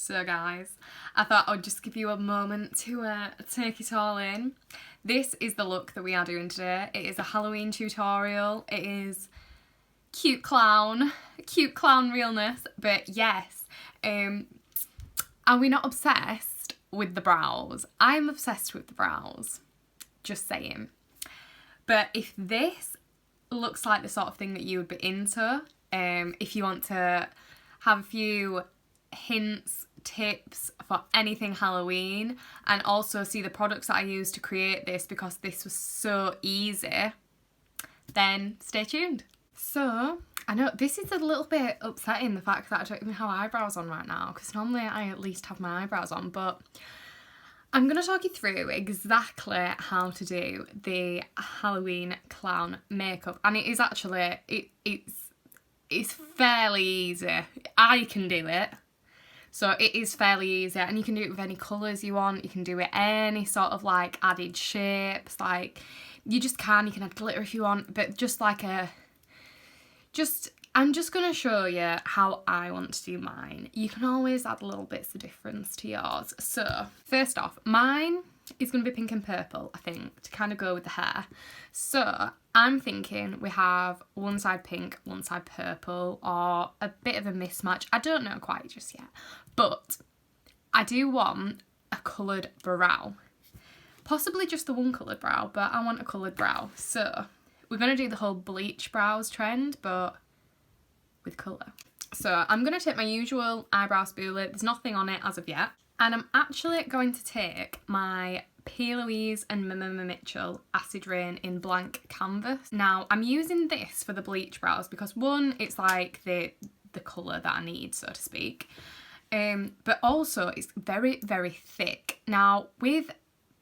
So guys, I thought I'd just give you a moment to take it all in. This is the look that we are doing today. It is a Halloween tutorial. It is cute clown realness, but yes. Are we not obsessed with the brows? I'm obsessed with the brows, just saying. But if this looks like the sort of thing that you would be into, if you want to have a few hints, tips for anything Halloween, and also see the products that I used to create this because this was so easy, then stay tuned. So, I know this is a little bit upsetting, the fact that I don't even have eyebrows on right now, because normally I at least have my eyebrows on, but I'm going to talk you through exactly how to do the Halloween clown makeup, and it is actually, it's fairly easy. I can do it. So it is fairly easy, and you can do it with any colours you want. You can do it any sort of like added shapes, like you can add glitter if you want, but just like I'm just going to show you how I want to do mine. You can always add little bits of difference to yours. So first off, mine is going to be pink and purple, I think, to kind of go with the hair. So I'm thinking we have one side pink, one side purple, or a bit of a mismatch. I don't know quite just yet, but I do want a coloured brow. Possibly just the one coloured brow, but I want a coloured brow. So we're going to do the whole bleach brows trend, but with colour. So I'm going to take my usual eyebrow spoolie. There's nothing on it as of yet. And I'm actually going to take my P. Louise and Mama Mitchell Acid Rain in blank canvas. Now, I'm using this for the bleach brows because one, it's like the colour that I need, so to speak. But also it's very, very thick. Now, with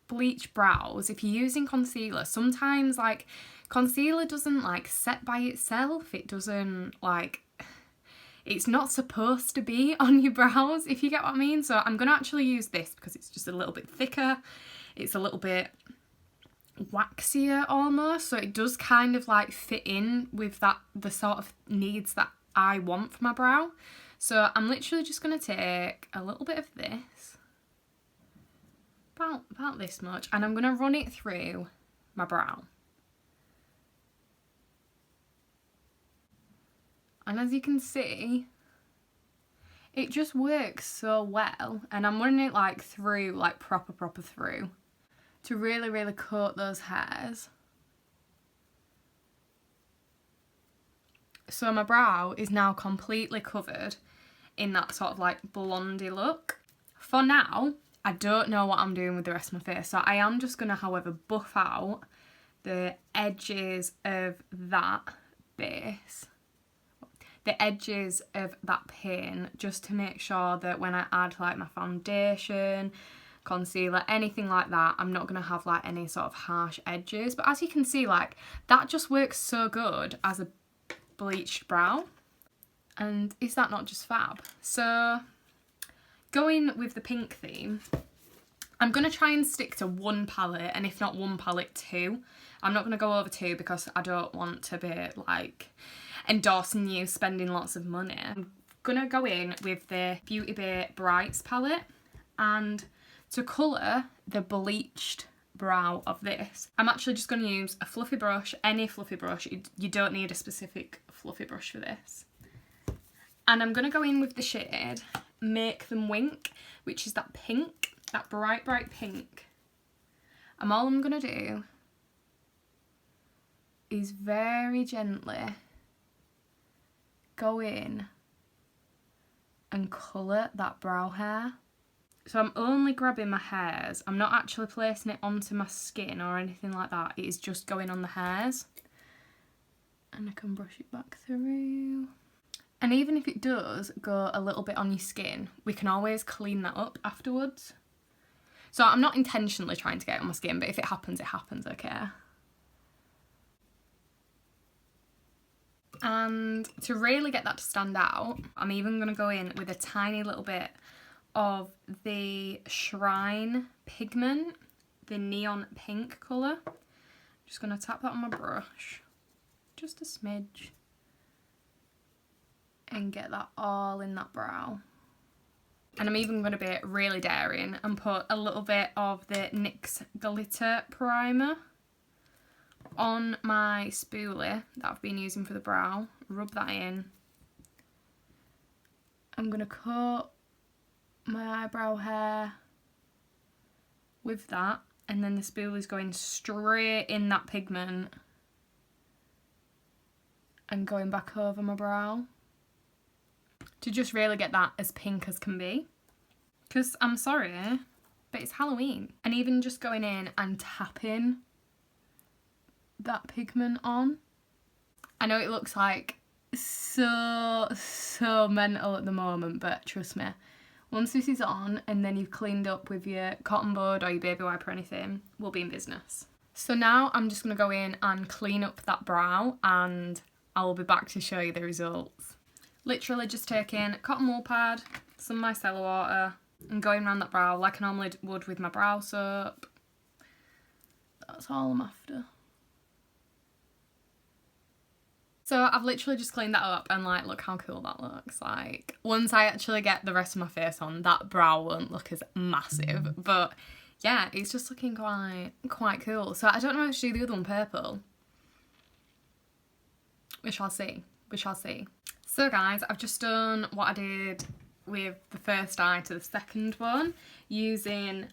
bleach brows, if you're using concealer, sometimes like concealer doesn't like set by itself. It doesn't like, it's not supposed to be on your brows, if you get what I mean. So I'm going to actually use this because it's just a little bit thicker. It's a little bit waxier almost. So it does kind of like fit in with the sort of needs that I want for my brow. So I'm literally just going to take a little bit of this, about this much, and I'm going to run it through my brow. And as you can see, it just works so well. And I'm running it like through, like proper through, to really, really coat those hairs. So my brow is now completely covered in that sort of like blondie look. For now, I don't know what I'm doing with the rest of my face. So I am just going to, however, buff out the edges of that base. The edges of that pin, just to make sure that when I add like my foundation, concealer, anything like that, I'm not going to have like any sort of harsh edges. But as you can see, like that just works so good as a bleached brow. And is that not just fab? So going with the pink theme, I'm going to try and stick to one palette, and if not one palette, two. I'm not going to go over two because I don't want to be like endorsing you spending lots of money. I'm gonna go in with the Beauty Bay Brights palette, and to colour the bleached brow of this, I'm actually just going to use a fluffy brush, any fluffy brush. You don't need a specific fluffy brush for this. And I'm going to go in with the shade Make Them Wink, which is that pink, that bright pink. And all I'm going to do is very gently go in and colour that brow hair. So I'm only grabbing my hairs. I'm not actually placing it onto my skin or anything like that. It is just going on the hairs. And I can brush it back through. And even if it does go a little bit on your skin, we can always clean that up afterwards. So I'm not intentionally trying to get it on my skin, but if it happens, okay? And to really get that to stand out, I'm even going to go in with a tiny little bit of the Shrine pigment, the neon pink colour. Just going to tap that on my brush, just a smidge, and get that all in that brow. And I'm even going to be really daring and put a little bit of the NYX Glitter Primer on my spoolie that I've been using for the brow. Rub that in. I'm going to coat my eyebrow hair with that, and then the spoolie's going straight in that pigment and going back over my brow to just really get that as pink as can be. Because I'm sorry, but it's Halloween. And even just going in and tapping that pigment on. I know it looks like so mental at the moment, but trust me, once this is on and then you've cleaned up with your cotton bud or your baby wipe or anything, we'll be in business. So now I'm just going to go in and clean up that brow, and I'll be back to show you the results. Literally just taking cotton wool pad, some micellar water, and going around that brow like I normally would with my brow soap. That's all I'm after. So I've literally just cleaned that up, and like, look how cool that looks. Like, once I actually get the rest of my face on, that brow won't look as massive. But yeah, it's just looking quite cool. So I don't know if I should do the other one purple. We shall see. We shall see. So guys, I've just done what I did with the first eye to the second one, using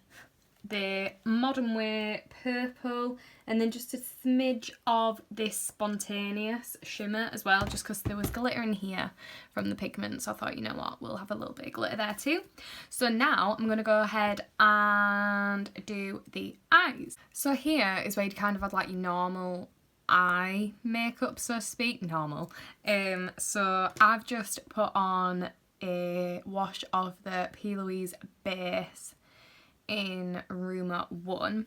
the Modern Way purple and then just a smidge of this Spontaneous shimmer as well, just because there was glitter in here from the pigment, so I thought, you know what, we'll have a little bit of glitter there too. So now I'm going to go ahead and do the eyes. So here is where you kind of had like your normal eye makeup, so to speak, normal. So I've just put on a wash of the P. Louise base in Rumour 1,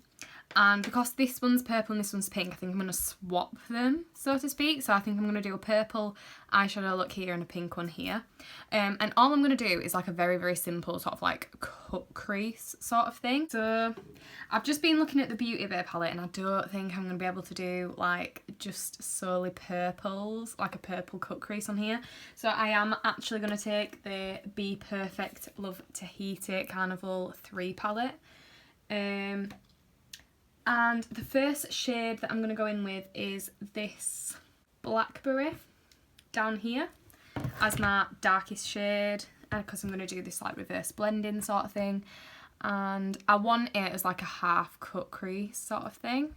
and because this one's purple and this one's pink, I think I'm going to swap them, so to speak. So I think I'm going to do a purple eyeshadow look here and a pink one here, and all I'm going to do is like a very simple sort of like cut crease sort of thing. So I've just been looking at the Beauty Bay palette, and I don't think I'm going to be able to do like just solely purples, like a purple cut crease on here. So I am actually going to take the Be Perfect Love Tahiti Carnival 3 palette, and the first shade that I'm going to go in with is this Blackberry down here as my darkest shade, because I'm going to do this like reverse blending sort of thing, and I want it as like a half cut crease sort of thing.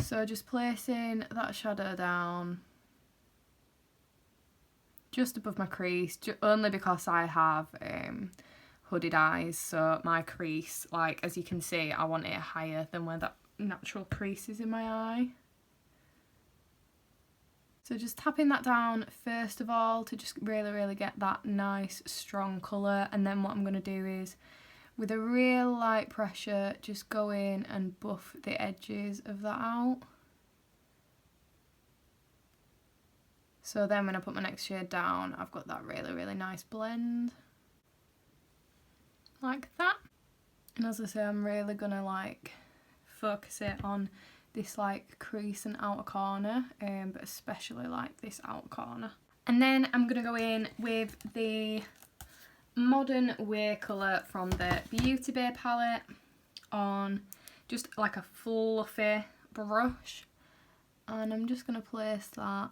So just placing that shadow down just above my crease, only because I have hooded eyes, so my crease, like as you can see, I want it higher than where that natural crease is in my eye. So just tapping that down first of all to just really get that nice strong colour, and then what I'm going to do is with a real light pressure just go in and buff the edges of that out. So then when I put my next shade down, I've got that really nice blend. Like that. And as I say, I'm really gonna like focus it on this like crease and outer corner, but especially like this outer corner. And then I'm gonna go in with the Modern Way colour from the Beauty Bay palette on just like a fluffy brush, and I'm just gonna place that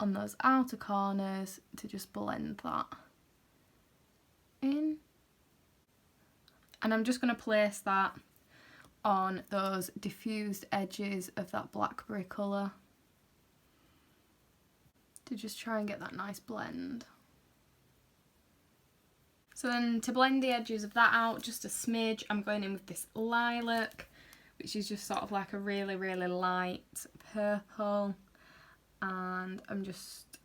on those outer corners to just blend that in. And I'm just going to place that on those diffused edges of that Blackberry colour to just try and get that nice blend. So then to blend the edges of that out just a smidge, I'm going in with this Lilac, which is just sort of like a really light purple, and I'm just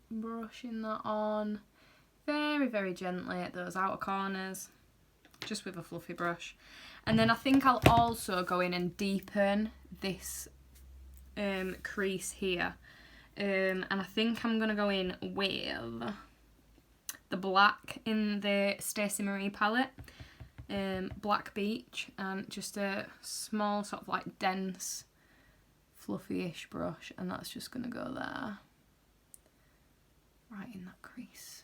brushing that on very gently at those outer corners, just with a fluffy brush. And then I think I'll also go in and deepen this crease here, and I think I'm going to go in with the black in the Stacey Marie palette, Black Beach, and just a small sort of like dense fluffy-ish brush, and that's just going to go there, right in that crease.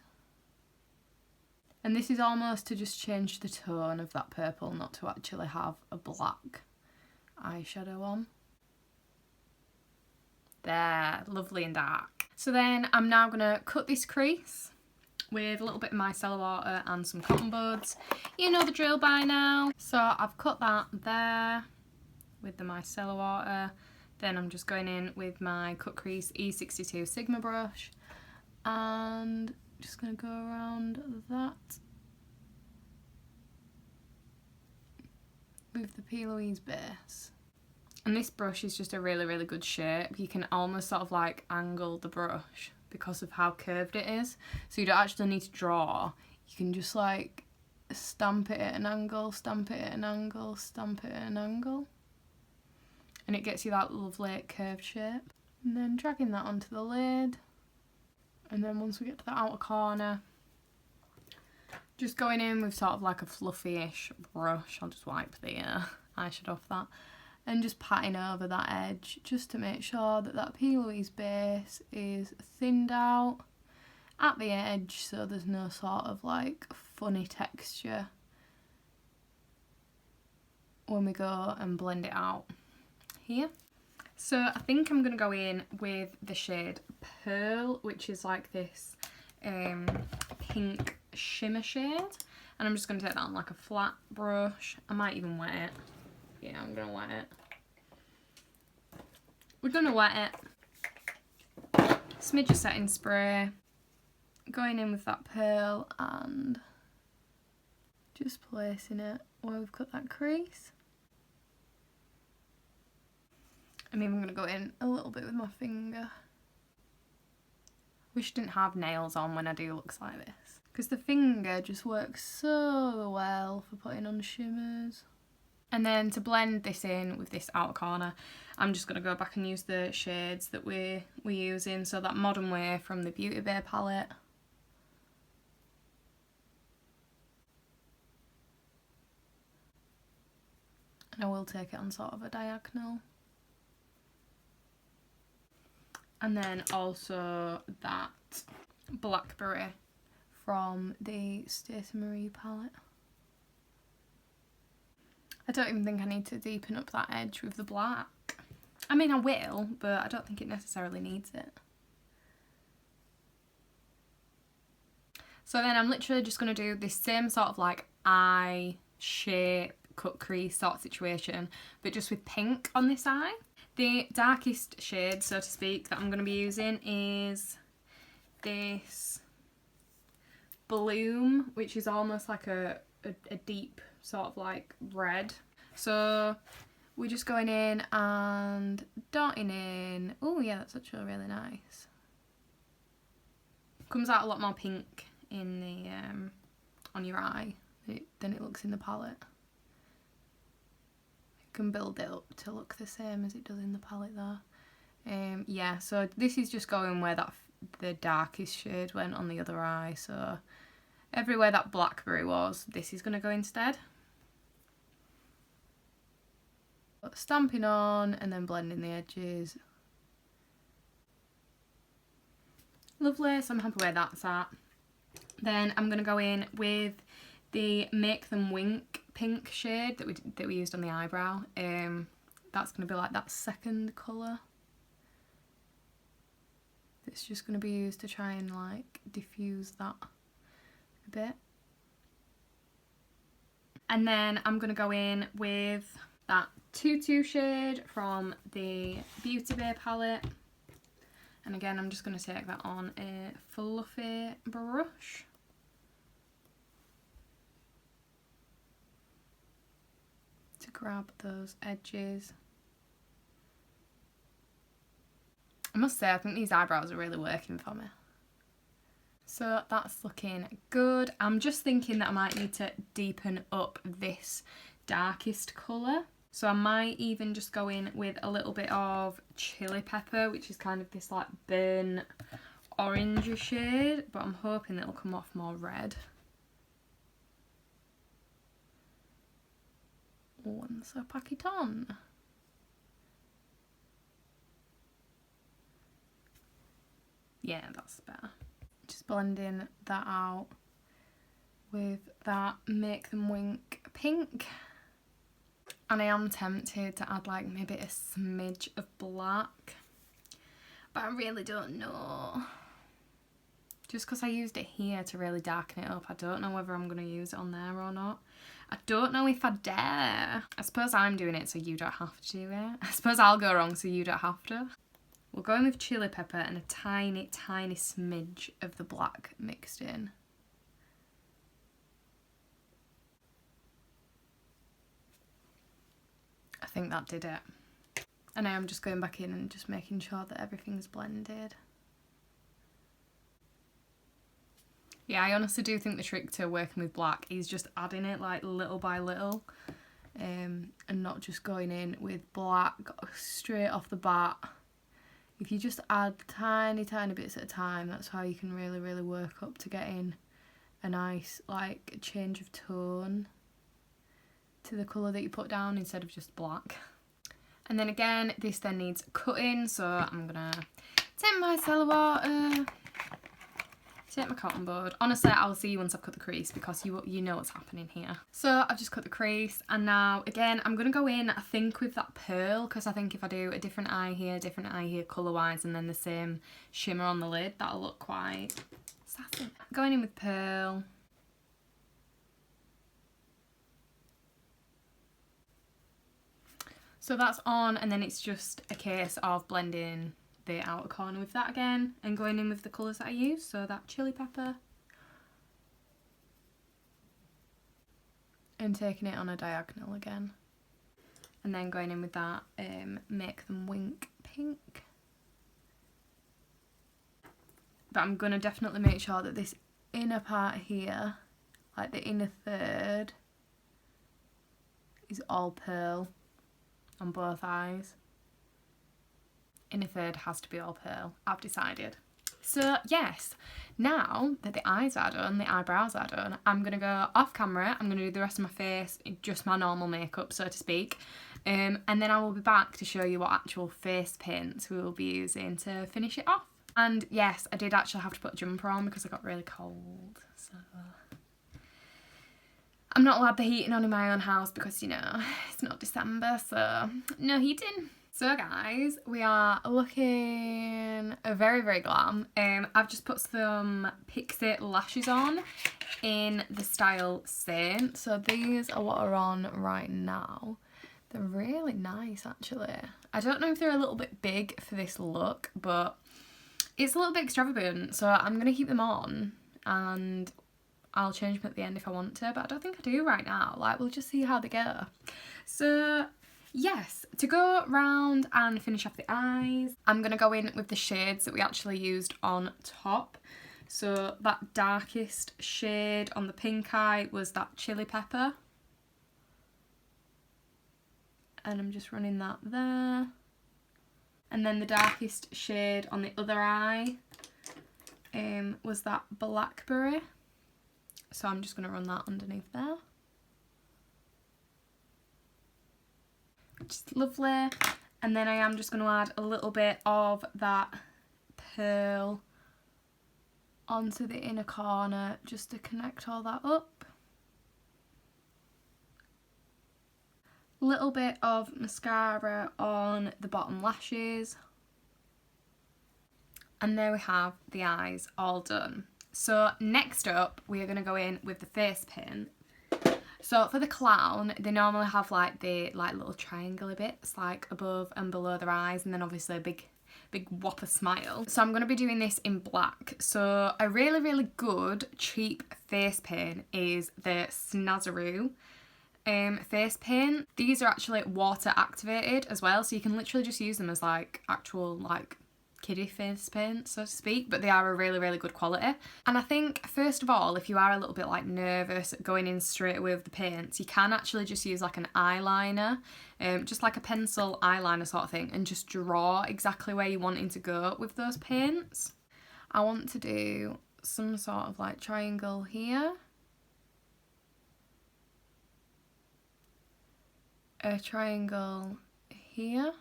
And this is almost to just change the tone of that purple, not to actually have a black eyeshadow on. There, lovely and dark. So then I'm now going to cut this crease with a little bit of micellar water and some cotton buds. You know the drill by now. So I've cut that there with the micellar water. Then I'm just going in with my cut crease E62 Sigma brush and just going to go around that with the P. Louise base. And this brush is just a really, really good shape. You can almost sort of like angle the brush because of how curved it is. So you don't actually need to draw. You can just like stamp it at an angle, stamp it at an angle, stamp it at an angle. And it gets you that lovely curved shape. And then dragging that onto the lid. And then once we get to the outer corner, just going in with sort of like a fluffy-ish brush. I'll just wipe the eyeshadow off that. And just patting over that edge just to make sure that that P. Louise base is thinned out at the edge so there's no sort of like funny texture when we go and blend it out here. So I think I'm going to go in with the shade Pearl, which is like this pink shimmer shade. And I'm just going to take that on like a flat brush. I might even wet it. Yeah, I'm going to wet it. We're going to wet it. Smidge of setting spray. Going in with that Pearl and just placing it where we've cut that crease. I'm even going to go in a little bit with my finger. Wish I didn't have nails on when I do looks like this, because the finger just works so well for putting on shimmers. And then to blend this in with this outer corner, I'm just going to go back and use the shades that we're using. So that Modern Way from the Beauty Bay palette. And I will take it on sort of a diagonal. And then also that Blackberry from the Stacey Marie palette. I don't even think I need to deepen up that edge with the black. I mean, I will, but I don't think it necessarily needs it. So then I'm literally just going to do this same sort of like eye shape, cut crease sort of situation, but just with pink on this eye. The darkest shade, so to speak, that I'm going to be using is this Bloom, which is almost like a deep sort of like red. So we're just going in and dotting in. Oh yeah, that's actually really nice. Comes out a lot more pink in the on your eye than it looks in the palette. You can build it up to look the same as it does in the palette there. Yeah, so this is just going where the darkest shade went on the other eye. So everywhere that Blackberry was, this is going to go instead. Stamping on and then blending the edges. Lovely, so I'm happy where that's at. Then I'm going to go in with the Make Them Wink pink shade that we used on the eyebrow. That's going to be like that second colour. It's just going to be used to try and like diffuse that a bit. And then I'm going to go in with that Tutu shade from the Beauty Bay palette. And again, I'm just going to take that on a fluffy brush. To grab those edges. I must say, I think these eyebrows are really working for me. So that's looking good. I'm just thinking that I might need to deepen up this darkest colour. So I might even just go in with a little bit of Chili Pepper, which is kind of this like burnt orangey shade, but I'm hoping it'll come off more red. Once I pack it on. Yeah, that's better. Just blending that out with that Make Them Wink pink. And I am tempted to add like maybe a smidge of black, but I really don't know. Just because I used it here to really darken it up, I don't know whether I'm going to use it on there or not. I don't know if I dare. I suppose I'm doing it so you don't have to do it. I suppose I'll go wrong so you don't have to. We'll go in with chili pepper and a tiny, tiny smidge of the black mixed in. I think that did it. And I am just going back in and just making sure that everything's blended. Yeah, I honestly do think the trick to working with black is just adding it like little by little, and not just going in with black straight off the bat. If you just add tiny, tiny bits at a time, that's how you can really, really work up to getting a nice like change of tone to the colour that you put down instead of just black. And then again, this then needs cutting, so I'm gonna take my cellar water, take my cotton board. Honestly, I'll see you once I've cut the crease because you know what's happening here. So I've just cut the crease, and now again I'm gonna go in, I think, with that pearl, because I think if I do a different eye here colour wise, and then the same shimmer on the lid, that'll look quite sassy. Going in with pearl. So that's on, and then it's just a case of blending the outer corner with that again and going in with the colours that I use. So that chili pepper and taking it on a diagonal again, and then going in with that Make Them Wink pink. But I'm going to definitely make sure that this inner part here, like the inner third, is all pearl on both eyes. Inner third has to be all pearl, I've decided. So yes, now that the eyes are done, the eyebrows are done, I'm going to go off camera, I'm going to do the rest of my face, just my normal makeup so to speak, and then I will be back to show you what actual face paints we will be using to finish it off. And yes, I did actually have to put a jumper on because I got really cold, so I'm not allowed the heating on in my own house because, you know, it's not December, so no heating. So guys, we are looking very, very glam. I've just put some Pixie lashes on in the style Saint. So these are what are on right now. They're really nice, actually. I don't know if they're a little bit big for this look, but it's a little bit extravagant. So I'm going to keep them on and I'll change them at the end if I want to, but I don't think I do right now. Like, we'll just see how they go. So yes, to go round and finish off the eyes, I'm going to go in with the shades that we actually used on top. So that darkest shade on the pink eye was that chili pepper. And I'm just running that there. And then the darkest shade on the other eye was that blackberry. So I'm just going to run that underneath there. Which is lovely. And then I am just going to add a little bit of that pearl onto the inner corner just to connect all that up. Little bit of mascara on the bottom lashes. And there we have the eyes all done. So next up, we are going to go in with the face paint. So for the clown, they normally have like the little triangular bits like above and below their eyes, and then obviously a big whopper smile. So I'm going to be doing this in black. So a really, really good cheap face paint is the Snazzaroo face paint. These are actually water activated as well, so you can literally just use them as like actual like kiddie face paint, so to speak, but they are a really, really good quality. And I think, first of all, if you are a little bit like nervous going in straight away with the paints, you can actually just use like an eyeliner, just like a pencil eyeliner sort of thing, and just draw exactly where you're wanting to go with those paints. I want to do some sort of like triangle here, a triangle here.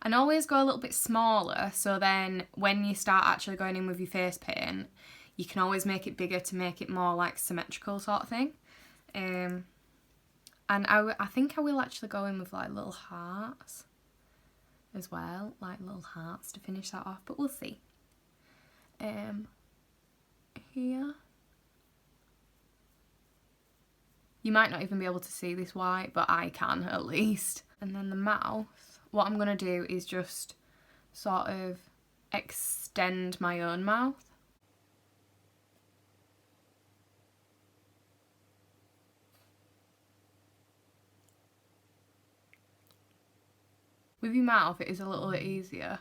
And always go a little bit smaller, so then when you start actually going in with your face paint, you can always make it bigger to make it more like symmetrical sort of thing. And I think I will actually go in with like little hearts as well, like little hearts to finish that off, but we'll see. Here. You might not even be able to see this white, but I can at least. And then the mouth, what I'm going to do is just sort of extend my own mouth. With your mouth, it is a little bit easier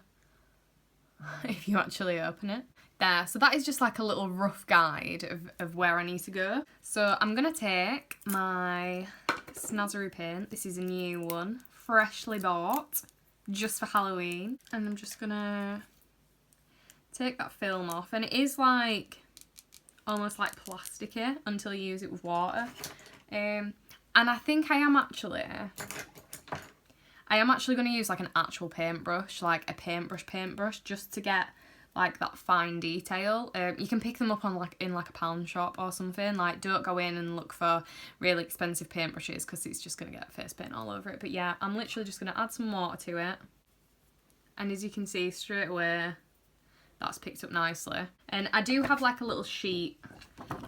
if you actually open it. There, so that is just like a little rough guide of where I need to go. So I'm going to take my Snazzy paint. This is a new one, freshly bought, just for Halloween. And I'm just going to take that film off. And it is like, almost like plasticky until you use it with water. And I think I am actually going to use like an actual paintbrush, like a paintbrush, just to get like that fine detail. You can pick them up on in a pound shop or something. Like, don't go in and look for really expensive paintbrushes because it's just going to get face paint all over it. But yeah, I'm literally just going to add some water to it. And as you can see straight away, that's picked up nicely. And I do have like a little sheet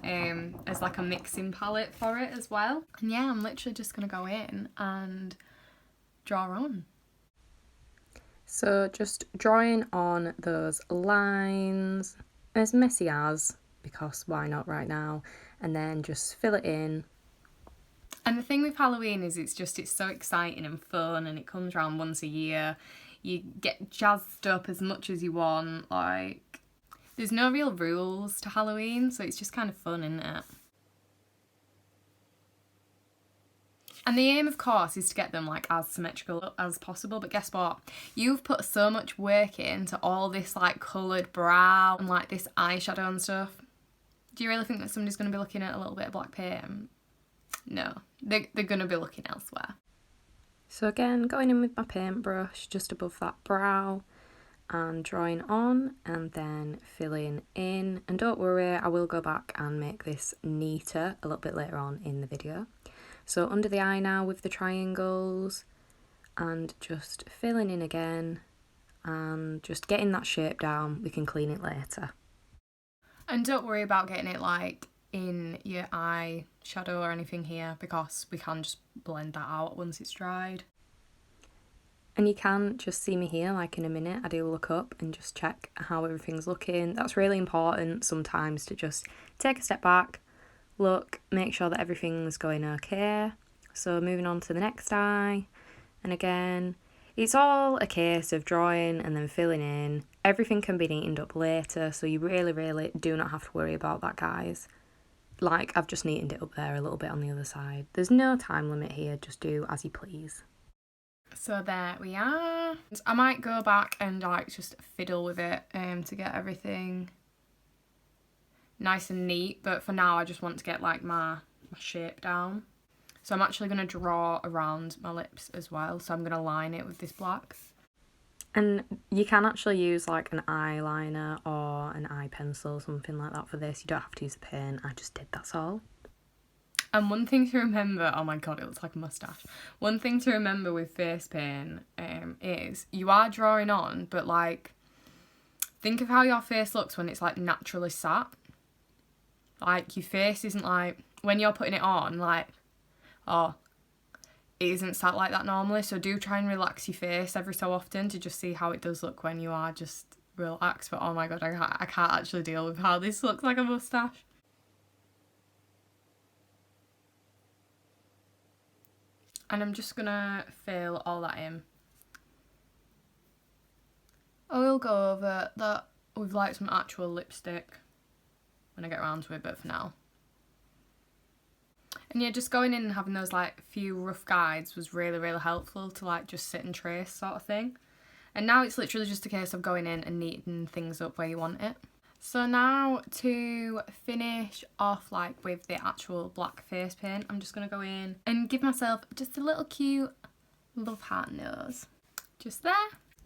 as like a mixing palette for it as well. And yeah, I'm literally just going to go in and draw on. So just drawing on those lines, as messy as, because why not right now, and then just fill it in. And the thing with Halloween is it's so exciting and fun, and it comes around once a year. You get jazzed up as much as you want. Like, there's no real rules to Halloween, so it's just kind of fun, isn't it? And the aim, of course, is to get them like as symmetrical as possible. But guess what? You've put so much work into all this like coloured brow and like this eyeshadow and stuff. Do you really think that somebody's going to be looking at a little bit of black paint? No, they're going to be looking elsewhere. So again, going in with my paintbrush just above that brow and drawing on and then filling in. And don't worry, I will go back and make this neater a little bit later on in the video. So under the eye now with the triangles and just filling in again and just getting that shape down. We can clean it later. And don't worry about getting it like in your eye shadow or anything here, because we can just blend that out once it's dried. And you can just see me here, like in a minute, I do look up and just check how everything's looking. That's really important sometimes, to just take a step back, look, make sure that everything's going okay. So moving on to the next eye, and again, it's all a case of drawing and then filling in. Everything can be neatened up later, so you really do not have to worry about that, guys. Like, I've just neatened it up there a little bit on the other side. There's no time limit here, just do as you please. So there we are. I might go back and like just fiddle with it to get everything nice and neat, but for now I just want to get like my shape down. So I'm actually going to draw around my lips as well, so I'm going to line it with this black. And you can actually use like an eyeliner or an eye pencil, something like that for this. You don't have to use a pen, I just did, that's all. And one thing to remember, oh my god, it looks like a moustache. One thing to remember with face paint is you are drawing on, but like, think of how your face looks when it's like naturally sat. Like, your face isn't like, when you're putting it on, like, oh, it isn't sat like that normally. So do try and relax your face every so often to just see how it does look when you are just relaxed. But oh my god, I can't actually deal with how this looks like a moustache. And I'm just gonna fill all that in. I will go over that with like some actual lipstick when I get around to it, but for now. And yeah, just going in and having those like few rough guides was really helpful to like just sit and trace sort of thing. And now it's literally just a case of going in and neatening things up where you want it. So now to finish off like with the actual black face paint, I'm just going to go in and give myself just a little cute love heart nose. Just there.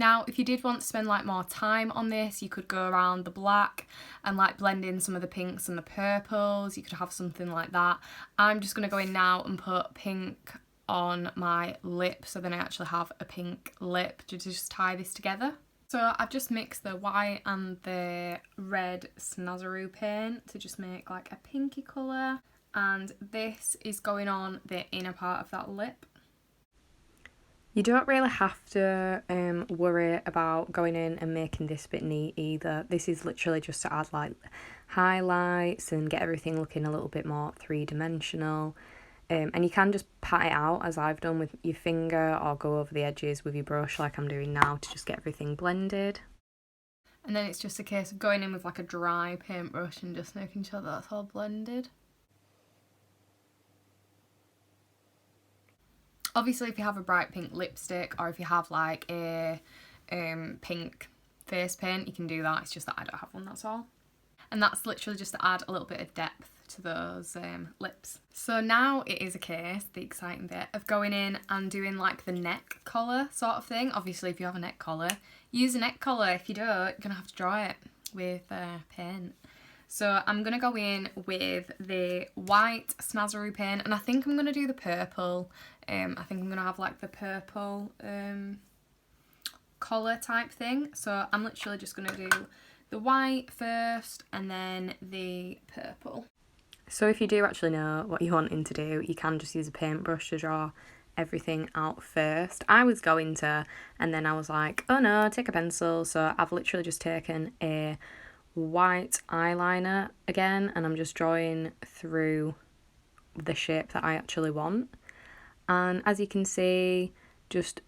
Now, if you did want to spend like more time on this, you could go around the black and like blend in some of the pinks and the purples. You could have something like that. I'm just going to go in now and put pink on my lip, so then I actually have a pink lip to just tie this together. So I've just mixed the white and the red Snazaroo paint to just make like a pinky colour, and this is going on the inner part of that lip. You don't really have to worry about going in and making this bit neat either. This is literally just to add like highlights and get everything looking a little bit more three-dimensional. And you can just pat it out as I've done with your finger, or go over the edges with your brush like I'm doing now to just get everything blended. And then it's just a case of going in with like a dry paintbrush and just making sure that's all blended. Obviously, if you have a bright pink lipstick, or if you have like a pink face paint, you can do that. It's just that I don't have one, that's all. And that's literally just to add a little bit of depth to those lips. So now it is a case, the exciting bit, of going in and doing like the neck collar sort of thing. Obviously, if you have a neck collar, use a neck collar. If you don't, you're going to have to draw it with paint. So I'm going to go in with the white Snazaroo paint, and I think I'm going to do the purple. I think I'm going to have like the purple collar type thing. So I'm literally just going to do the white first and then the purple. So if you do actually know what you're wanting to do, you can just use a paintbrush to draw everything out first. I was going to, and then I was like, oh no, take a pencil. So I've literally just taken a white eyeliner again, and I'm just drawing through the shape that I actually want. And as you can see, just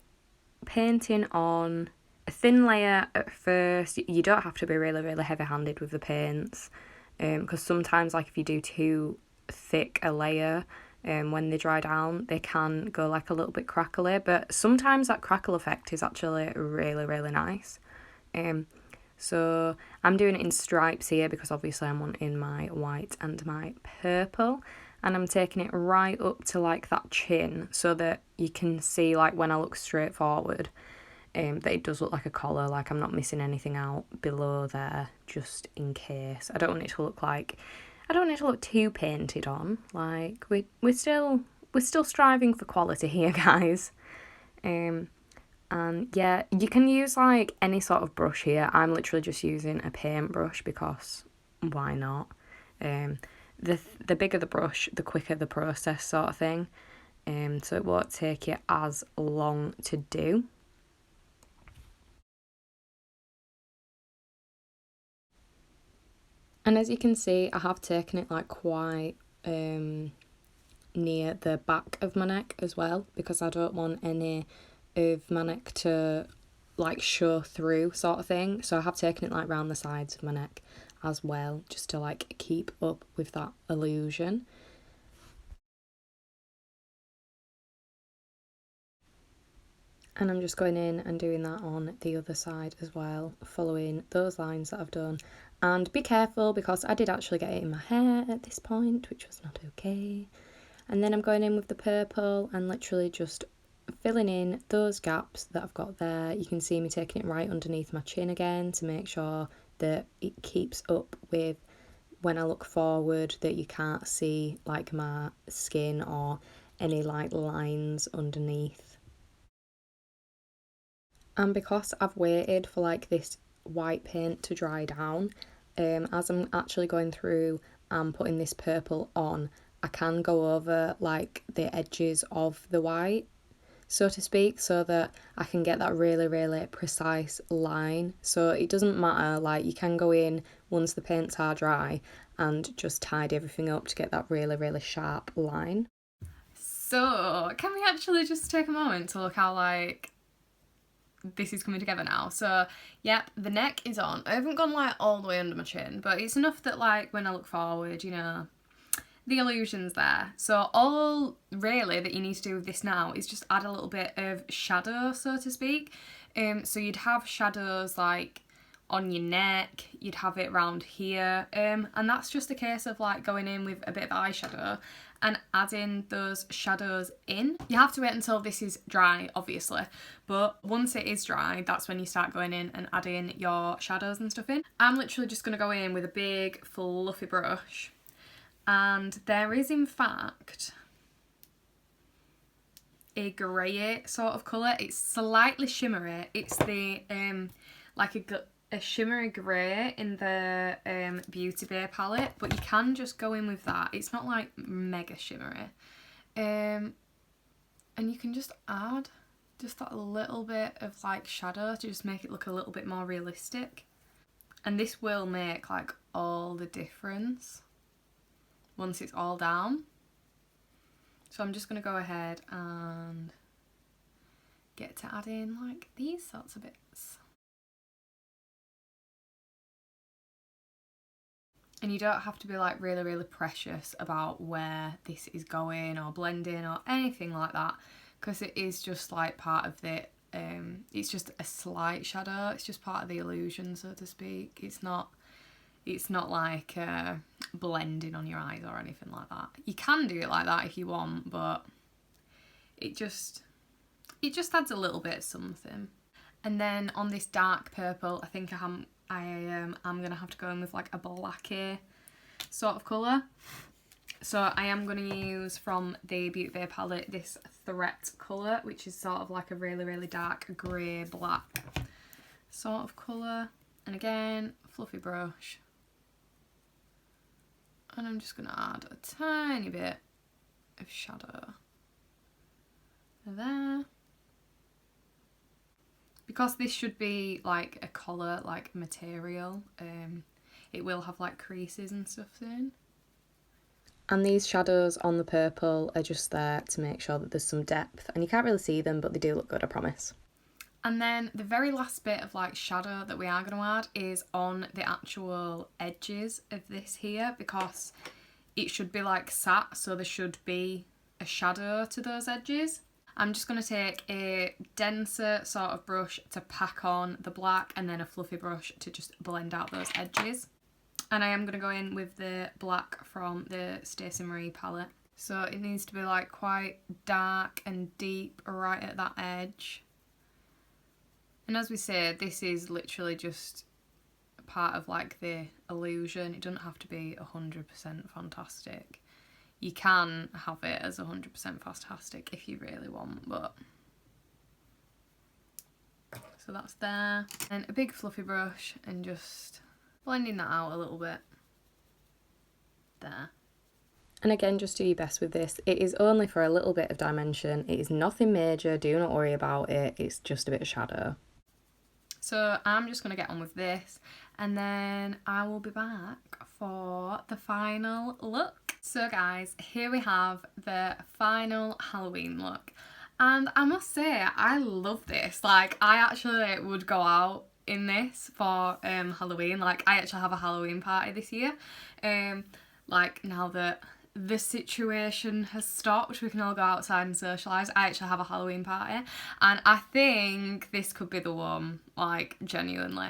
painting on a thin layer at first. You don't have to be really, really heavy-handed with the paints, because sometimes, like if you do too thick a layer, when they dry down, they can go like a little bit crackly, but sometimes that crackle effect is actually really, really nice. So I'm doing it in stripes here because obviously I'm wanting my white and my purple, and I'm taking it right up to like that chin so that you can see, like when I look straight forward, that it does look like a collar, like I'm not missing anything out below there, just in case. I don't want it to look too painted on. Like we're still striving for quality here, guys. And yeah, you can use like any sort of brush here. I'm literally just using a paintbrush because why not? The bigger the brush, the quicker the process sort of thing. So it won't take you as long to do. And as you can see, I have taken it like quite near the back of my neck as well, because I don't want any of my neck to like show through sort of thing. So I have taken it like round the sides of my neck as well, just to like keep up with that illusion. And I'm just going in and doing that on the other side as well, following those lines that I've done. And be careful, because I did actually get it in my hair at this point, which was not okay. And then I'm going in with the purple and literally just filling in those gaps that I've got there. You can see me taking it right underneath my chin again to make sure that it keeps up with when I look forward, that you can't see like my skin or any like lines underneath. And because I've waited for like this white paint to dry down, as I'm actually going through and putting this purple on, I can go over like the edges of the white, so to speak, so that I can get that really, really precise line. So it doesn't matter, like you can go in once the paints are dry and just tidy everything up to get that really, really sharp line. So can we actually just take a moment to look how like this is coming together now? So yep, the neck is on. I haven't gone like all the way under my chin, but it's enough that like when I look forward, you know, the illusion's there. So all really that you need to do with this now is just add a little bit of shadow, so to speak. So you'd have shadows like on your neck, you'd have it around here, and that's just a case of like going in with a bit of eyeshadow and adding those shadows in. You have to wait until this is dry, obviously, but once it is dry, that's when you start going in and adding your shadows and stuff in. I'm literally just going to go in with a big fluffy brush, and there is in fact a grey sort of colour. It's slightly shimmery. It's the like a shimmery grey in the Beauty Bay palette, but you can just go in with that. It's not like mega shimmery. And you can just add just that little bit of like shadow to just make it look a little bit more realistic. And this will make like all the difference once it's all down. So I'm just going to go ahead and get to add in like these sorts of bits. And you don't have to be like really precious about where this is going or blending or anything like that, because it is just like part of the, it's just a slight shadow, it's just part of the illusion, so to speak. It's not like blending on your eyes or anything like that. You can do it like that if you want, but it just adds a little bit of something. And then on this dark purple, I think I'm gonna have to go in with like a blacky sort of colour. So I am going to use from the Beauty Bay palette this Threat colour, which is sort of like a really dark grey black sort of colour. And again, fluffy brush. And I'm just going to add a tiny bit of shadow there. Because this should be like a collar like material, it will have like creases and stuff in. And these shadows on the purple are just there to make sure that there's some depth, and you can't really see them, but they do look good, I promise. And then the very last bit of like shadow that we are going to add is on the actual edges of this here, because it should be like sat, so there should be a shadow to those edges. I'm just going to take a denser sort of brush to pack on the black, and then a fluffy brush to just blend out those edges. And I am going to go in with the black from the Stacey Marie palette. So it needs to be like quite dark and deep right at that edge. And as we say, this is literally just part of like the illusion. It doesn't have to be 100% fantastic. You can have it as 100% fantastic if you really want, but... So that's there. And a big fluffy brush and just blending that out a little bit. There. And again, just do your best with this. It is only for a little bit of dimension. It is nothing major. Do not worry about it. It's just a bit of shadow. So I'm just going to get on with this, and then I will be back for the final look. So guys, here we have the final Halloween look. And I must say, I love this. Like, I actually would go out in this for Halloween. Like, I actually have a Halloween party this year. Like, now that the situation has stopped, we can all go outside and socialise. I actually have a Halloween party, and I think this could be the one, like, genuinely.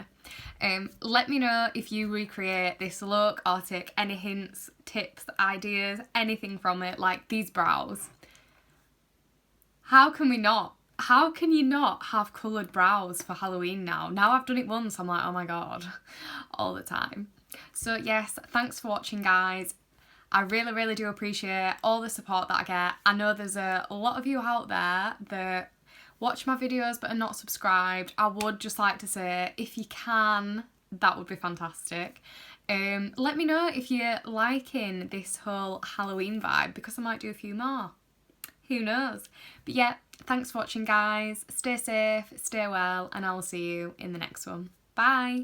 Let me know if you recreate this look or take any hints, tips, ideas, anything from it, like these brows. How can you not have coloured brows for Halloween now? Now I've done it once, I'm like, oh my god, all the time. So yes, thanks for watching, guys. I really do appreciate all the support that I get. I know there's a lot of you out there that watch my videos but are not subscribed. I would just like to say, if you can, that would be fantastic. Let me know if you're liking this whole Halloween vibe, because I might do a few more. Who knows? But yeah, thanks for watching, guys. Stay safe, stay well, and I will see you in the next one. Bye!